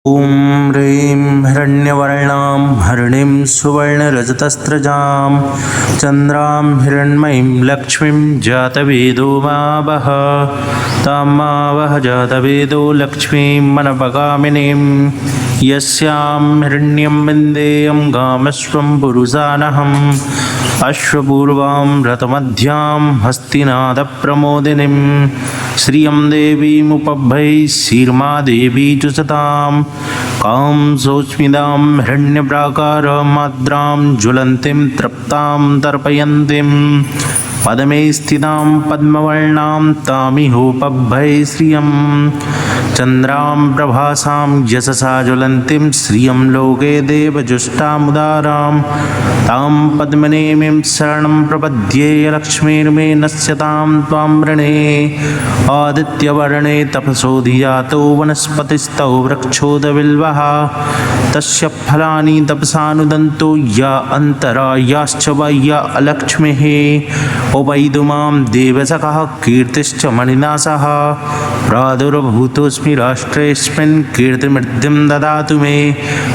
ॐ ह्रीं हिरण्यवर्णां हरिणीं सुवर्णरजतस्रजां चन्द्रां हिरण्मयीं लक्ष्मीं जातवेदो मा वह तां मा वह जातवेदो लक्ष्मीं मनपगामिनीं यस्यां हिरण्यं विन्देयं गामश्वं पुरुषानहम् अश्वपूर्वां रथमध्यां हस्तिनादप्रमोदिनीं श्रियं देवीमुपभ्यै शीर्मा देवी जुषतां कां सौस्मिदां हिरण्यप्राकारमाद्रां ज्वलन्तीं तृप्तां तर्पयन्तीं पद्मे स्थितां पद्मवर्णां तामिहोपभ्यै श्रियं चन्द्रां प्रभासां यशसा ज्वलन्तीं श्रियं लोके देवजुष्टामुदारां तां पद्मनेमिं शरणं प्रपद्ये लक्ष्मीर्मे नश्यतां त्वां वृणे आदित्यवर्णे तपसोऽधिजातो वनस्पतिस्तौ वृक्षोदबिल्वः तस्य फलानि तपसानुदन्तो या अन्तरा याश्च बाह्या अलक्ष्मीः उपैदुमां देवसखः कीर्तिश्च मणिना सह प्रादुर्भूतोऽस्मि राष्ट्रेऽस्मिन् कीर्तिमृद्धिं ददातु मे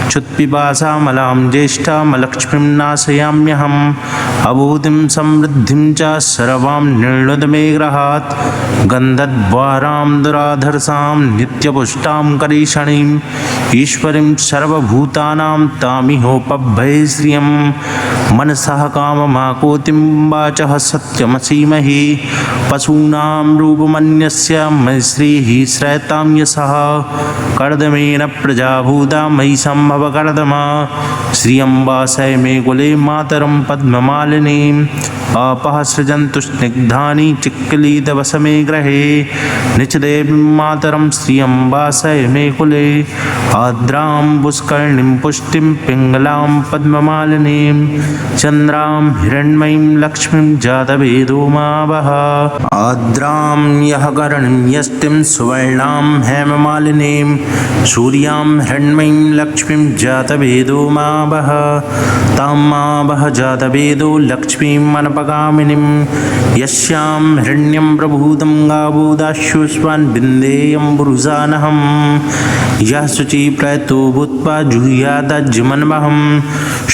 क्षुत्पिपासामलां ज्येष्ठामलक्ष्मीं नाशयाम्यहम् अभूतिं समृद्धिं च सर्वां निर्णुद मे गृहात् गन्धद्वारां दुराधर्षां नित्यपुष्टां करीषणीं ईश्वरीं सर्वभूतानां तामिहोपभ्यै श्रियं मनसः काममाकोतिं वाचः सत्यमसीमहि पशूनां रूपमन्यस्य मयि श्रीः श्रयतां यशः कर्दमेन प्रजाभूता मयि सम्भव कर्दमा श्रियं वासय मे कुले मातरं पद्ममालिनीम् आपः सृजन्तु स्निग्धानि चिक्कलीतवस मे गृहे निचदेवीं मातरं श्रियं वासय मे कुले आर्द्रां पुष्करिणीं पुष्टिं पिङ्गलां पद्ममालिनीं चन्द्रां हिरण्मयीं लक्ष्मीं जातवेदो मा वह आर्द्रां यः करणीं यष्टिं सुवर्णां हेममालिनीं सूर्यां हिरण्मयीं लक्ष्मीं जातवेदो मा वह तां मा वह जातवेदो लक्ष्मीं मनपगामिनीं यस्यां हिरण्यं प्रभूतं गावोदाश्युष्मान् विन्देयं पुरुषानहम् यः शुचि प्रयतो भूत्वा जुह्यादज्मन्वहं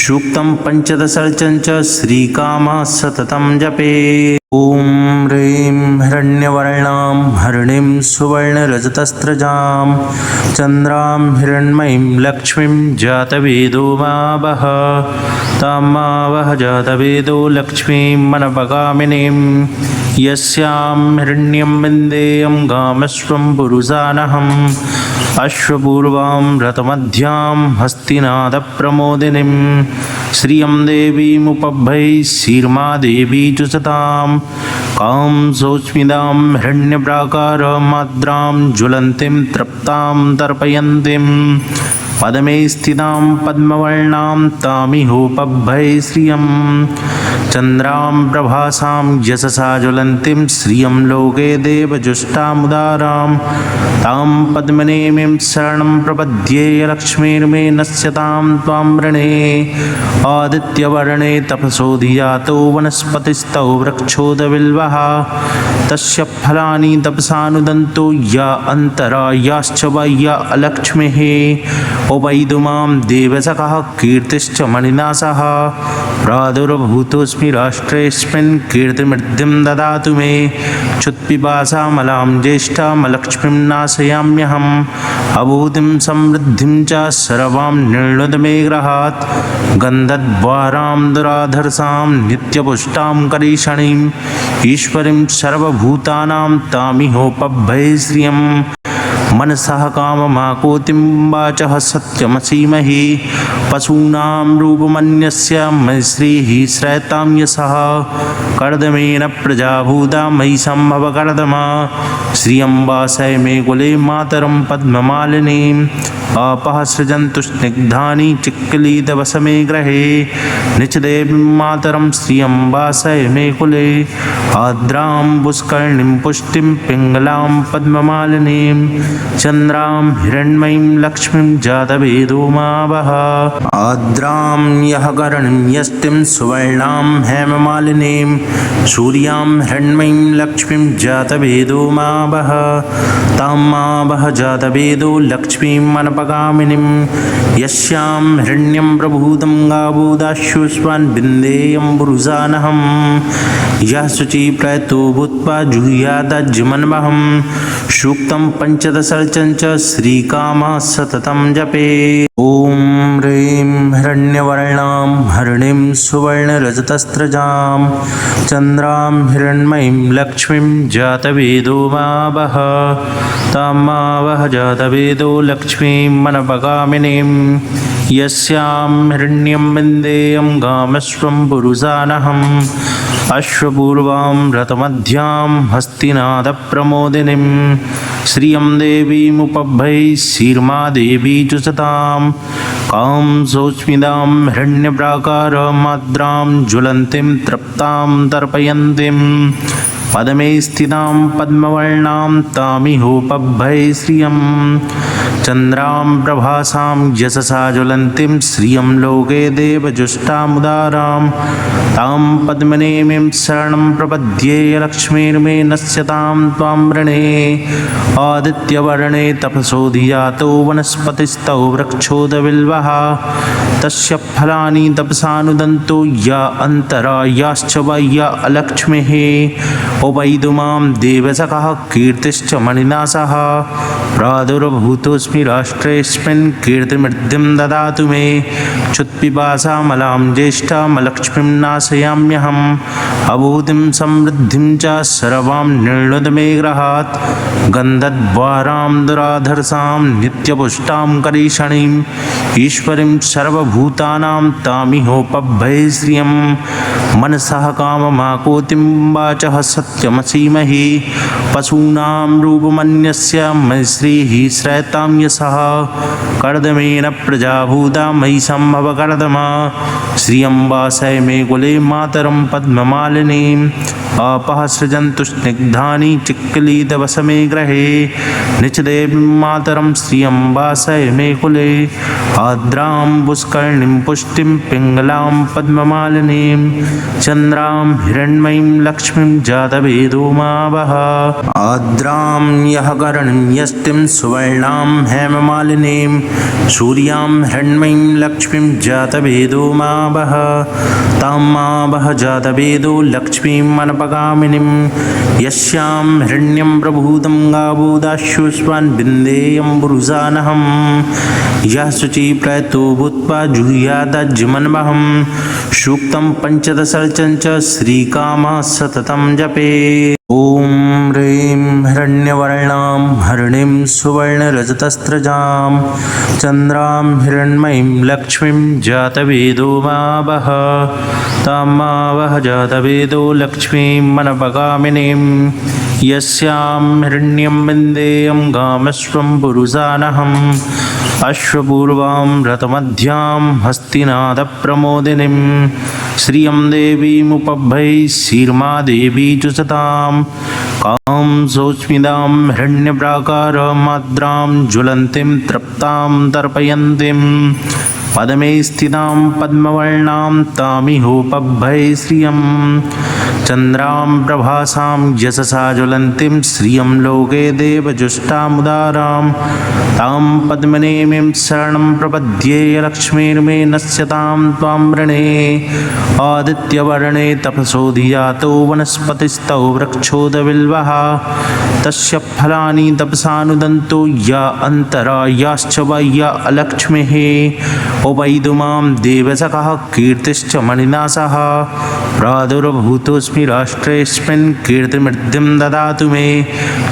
सूक्तं पञ्चदशर्चं च श्रीकामः सततं जपे ॐ ह्रीं हिरण्यवर्णां हरिणीं सुवर्णरजतस्रजां चन्द्रां हिरण्मयीं लक्ष्मीं जातवेदो मा वह तां मा वह जातवेदो लक्ष्मीं मनपगामिनीं यस्यां हिरण्यं विन्देयं गामश्वं पुरुषानहम् अश्वपूर्वां रथमध्यां हस्तिनादप्रमोदिनीं श्रियं देवीमुपभ्यै शीर्मा देवी जुषतां कां सौस्मिदां हिरण्यप्राकारमाद्रां ज्वलन्तीं तृप्तां तर्पयन्तीं पद्मे स्थितां पद्मवर्णां तामिहोपभ्यै श्रियं चन्द्रां प्रभासां यशसा ज्वलन्तीं श्रियं लोके देवजुष्टामुदारां तां पद्मनेमिं शरणं प्रपद्ये लक्ष्मीर्मे नश्यतां त्वां वृणे आदित्यवर्णे तपसोऽधिजातो वनस्पतिस्तौ वृक्षोदबिल्वः तस्य फलानि तपसानुदन्तो या अन्तरा याश्च बाह्या अलक्ष्मीः उपैदुमां देवसखः कीर्तिश्च मणिना सह प्रादुर्भूतोऽस्मि राष्ट्रेऽस्मिन् कीर्तिमृद्धिं ददातु मे क्षुत्पिपासामलां ज्येष्ठामलक्ष्मीं नाशयाम्यहम् अभूतिं समृद्धिं च सर्वां निर्णुद मे गृहात् गन्धद्वारां दुराधर्षां नित्यपुष्टां करीषणीं ईश्वरीं सर्वभूतानां तामिहोपभ्यै श्रियं मनसः काममाकोतिं वाचः सत्यमसीमहि पशूनां रूपमन्यस्य मयि श्रीः श्रयतां यशः कर्दमेन प्रजाभूता मयि सम्भव कर्दमा श्रियं वासय मे कुले मातरं पद्ममालिनीम् आपः सृजन्तु स्निग्धानि चिक्कलीतवस मे गृहे निचदेवीं मातरं श्रियं वासय मे कुले आर्द्रां पुष्करिणीं पुष्टिं पिङ्गलां पद्ममालिनीं चन्द्रां हिरण्मयीं लक्ष्मीं जातवेदो मा वः आर्द्रां यः करणीं यष्टिं सुवर्णां हेममालिनीं सूर्यां हिरण्मयीं लक्ष्मीं जातवेदो मा वः तां मा वः जातवेदो लक्ष्मीं अनपगामिनीं यस्यां हिरण्यं प्रभूतं गावो दास्युष्वान् बिन्देयं पुरुषानहं यः शुचि प्रयतो भूत्वा जुह्यादज्मन्वहं सूक्तं पञ्चदशर्चं च श्रीकामः सततं जपे ॐ ह्रीं हिरण्यवर्णां हरिणीं सुवर्णरजतस्रजां चन्द्रां हिरण्मयीं लक्ष्मीं जातवेदो मा वः तां मा वः जातवेदो लक्ष्मीं मनपगामिनीं यस्यां हिरण्यं विन्देयं गामश्वं पुरुषानहम् अश्वपूर्वां रथमध्यां हस्तिनादप्रमोदिनीं श्रियं देवीमुपभै शीर्मा देवी च सतां कां सौस्मिदां हिरण्यप्राकारमाद्रां ज्वलन्तीं तृप्तां तर्पयन्तीं पद्मे स्थितां पद्मवर्णां तामिहोपभै श्रियं चन्द्रां प्रभासां यशसा ज्वलन्तीं श्रियं लोके देवजुष्टामुदारां तां पद्मनेमिं शरणं प्रपद्ये लक्ष्मीर्मे नश्यतां त्वां वृणे आदित्यवर्णे तपसो धियातो वनस्पतिस्तौ वृक्षोदबिल्वः तस्य फलानि तपसानुदन्तो या अन्तरा याश्च वा या अलक्ष्मीः उपैदुमां देवसखः कीर्तिश्च मणिनाशः प्रादुर्भूतोऽस्मि राष्ट्रेऽस्मिन् कीर्तिमृद्धिं ददातु मे क्षुत्पिपासामलां ज्येष्ठामलक्ष्मीं नाशयाम्यहम् अभूतिं समृद्धिं च सर्वां निर्णुद मे गृहात् गन्धद्वारां दुराधर्षां नित्यपुष्टां करीषणीं ईश्वरीं सर्वभूतानां तामिहोपभै श्रियं मनसः काममाकोतिं वाचः सत्यमसीमहि पशूनां रूपमन्यस्य मयि श्रीः श्रयतां यशः कर्दमेन प्रजाभूता मयि सम्भवकर्दमा श्रियं वासय मे कुले मातरं पद्ममालिनीम् आपः सृजन्तु स्निग्धानि चिक्कलीतवसमे गृहे निचदेवीं मातरं श्रियं वासय मे कुले आर्द्रां पुष्करणीं पुष्टिं पिङ्गलां पद्ममालिनीं चन्द्रां हिरण्मयीं लक्ष्मीं जातवेदो मा वः आर्द्रां यः करणीं यष्टिं सुवर्णां हेममालिनीं सूर्यां हिरण्मयीं लक्ष्मीं जातवेदो मा वः तां मा वः जातवेदो लक्ष्मीं मनपगामिनीं यस्यां हिरण्यं प्रभूतं गावो दास्युष्वान् बिन्देयं पुरुषानहं यः शुचि प्रयतो भूत्वा जुह्यादज्मन्वहं सूक्तं पञ्चदशर्चं च श्रीकामः सततं जपे ॐ ह्रीं हिरण्यवर्णां हरिणीं सुवर्णरजतस्रजां चन्द्रां हिरण्मयीं लक्ष्मीं जातवेदो मा वः तां मा वः जातवेदो लक्ष्मीं मनपगामिनीं यस्यां हिरण्यं विन्देयं गामश्वं पुरुषानहम् अश्वपूर्वां रथमध्यां हस्तिनादप्रमोदिनीं श्रियं देवीमुपभै शीर्मा देवी च सतां कां सौस्मिदां हिरण्यप्राकारमाद्रां ज्वलन्तीं तृप्तां तर्पयन्तीं पद्मे स्थितां पद्मवर्णां तामिहोपभै श्रियं चन्द्रां प्रभासां यशसा ज्वलन्तीं श्रियं लोके देवजुष्टामुदारां तां पद्मनेमिं शरणं प्रपद्ये लक्ष्मीर्मे नश्यतां त्वां वृणे आदित्यवर्णे तपसो धियातो वनस्पतिस्तौ वृक्षोदबिल्वः तस्य फलानि तपसानुदन्तो या अन्तरा याश्च वा या अलक्ष्मीः उपैदुमां देवसखः कीर्तिश्च मणिनाशः प्रादुर्भूतोऽस्मि राष्ट्रेऽस्मिन् कीर्तिमृद्धिं ददातु मे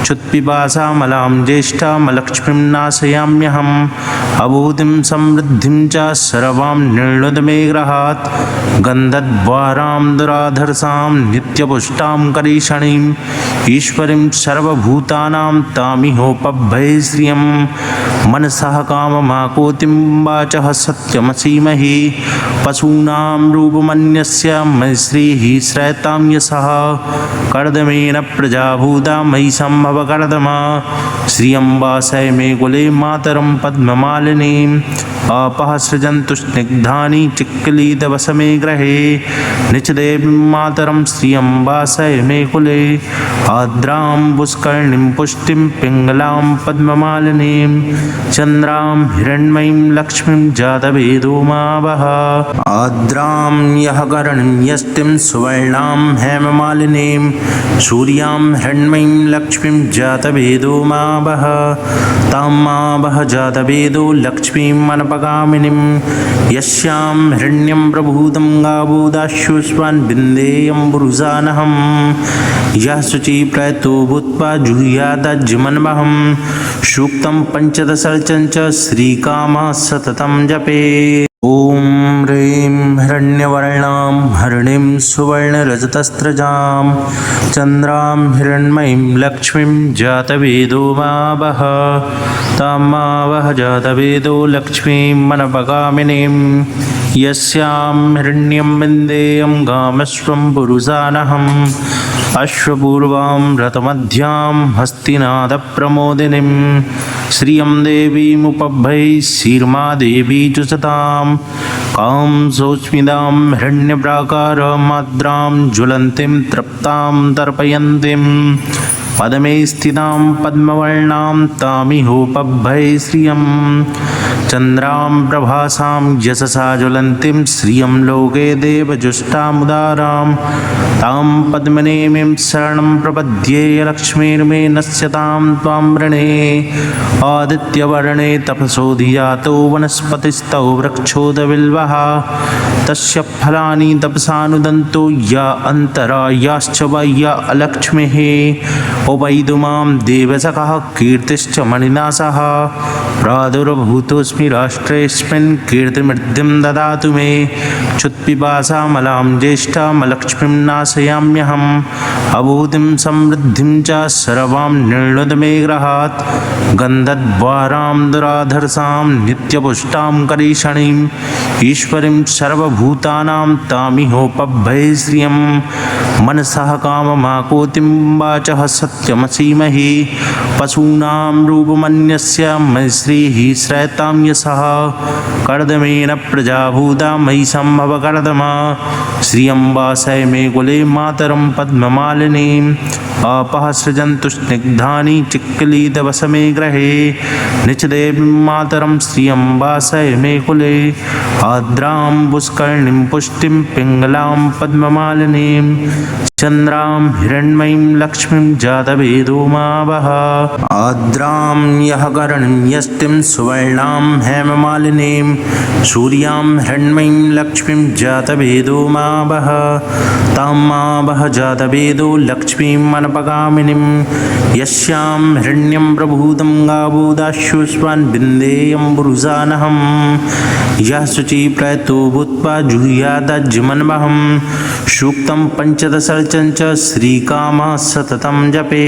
क्षुत्पिपासामलां ज्येष्ठामलक्ष्मीं नाशयाम्यहम् अभूतिं समृद्धिं च सर्वां निर्णुदमे गृहात् गन्धद्वारां दुराधर्षां नित्यपुष्टां करीषणीम् ईश्वरीं सर्वभूतानां तामिहोपभये श्रियं मनसः काममाकोतिं वाचः सत्यमसीमहि पशूनां रूपमन्यस्य मयि श्रीः श्रयतां यशः कर्दमेन प्रजाभूता मयि सम्भव कर्दमा श्रियं वासय मे कुले मातरं पद्ममालिनीम् आपः सृजन्तु स्निग्धानि चिक्कलीतवसमे गृहे निचदेवीं मातरं श्रियं वासय मे कुले आर्द्रां पुष्करिणीं पुष्टिं पिङ्गलां पद्ममालिनीं चन्द्रां हिरण्मयीं लक्ष्मीं जातवेदो मावः आर्द्रां यः करणीं यष्टिं सुवर्णां हेममालिनीं सूर्यां हिरण्मयीं लक्ष्मीं जातवेदो मावः तां मावः जातवेदो लक्ष्मीं मनपगामिनीं यस्यां हिरण्यं प्रभूतं गावोदाश्युष्मान् विन्देयं पुरुषानहं यः शुचि प्रयतो भूत्वा जुह्यादज्मन्महं सूक्तं पञ्चदशर्चं च श्रीकामः सततं जपे ॐ ह्रीं हिरण्यवर्णां हरिणीं सुवर्णरजतस्रजां चन्द्रां हिरण्मयीं लक्ष्मीं जातवेदो मावः तां मावः जातवेदो लक्ष्मीं मनपगामिनीं यस्यां हिरण्यं विन्देयं गामश्वं पुरुषानहम् अश्वपूर्वां रथमध्यां हस्तिनादप्रमोदिनीं श्रियं देवीमुपभये शीर्मा देवी जुषतां कां सौस्मिदां हिरण्यप्राकारमाद्रां ज्वलन्तीं तृप्तां तर्पयन्तीं पद्मे स्थितां पद्मवर्णां तामिहोपभये श्रियं चन्द्रां प्रभासां यशसा ज्वलन्तीं श्रियं लोके देवजुष्टामुदारां तां पद्मनेमिं शरणं प्रपद्ये लक्ष्मीर्मे नश्यतां त्वां वृणे आदित्यवर्णे तपसोऽधिजातो वनस्पतिस्थौ वृक्षोदबिल्वः तस्य फलानि तपसानुदन्तो या अन्तरा याश्च वा या अलक्ष्मीः उपैदुमां देवसखः कीर्तिश्च मणिनाशः प्रादुर्भूतोऽस्मि राष्ट्रेऽस्मिन् कीर्तिमृद्धिं ददातु मे क्षुत्पिपासामलां ज्येष्ठामलक्ष्मीं नाशयाम्यहम् अभूतिं समृद्धिं च सर्वां निर्णुदमे गृहात् गन्धद्वारां दुराधर्षां नित्यपुष्टां करीषणीम् ईश्वरीं सर्वभूतानां तामिहोपभये श्रियं मनसः काममाकोतिं वाचः सत्यमसीमहि पशूनां रूपमन्यस्य मयि श्रीः श्रयतां यशः कर्दमेन प्रजाभूता मयि सम्भव कर्दमा श्रियं वासय मे कुले मातरं पद्ममालिनीम् आपः सृजन्तु स्निग्धानि चिक्कलीतवसमे गृहे निचदेवीं मातरं श्रियं वासय मे कुले आर्द्रां पुष्करिणीं पुष्टिं पिङ्गलां पद्ममालिनीं चन्द्रां हिरण्मयीं लक्ष्मीं जातवेदो मावः आर्द्रां यः करणीं यष्टिं सुवर्णां हेममालिनीं सूर्यां हिरण्मयीं लक्ष्मीं जातवेदो मावः तां मावः जातवेदो लक्ष्मीं मनपगामिनीं यस्यां हिरण्यं प्रभूतं गावोदाश्युष्मान् विन्देयं पुरुषानहं यः शुचि प्रयतो भूत्वा जुह्यादज्मन्महं सूक्तं पञ्चदशर्चं च श्रीकामः सततं जपे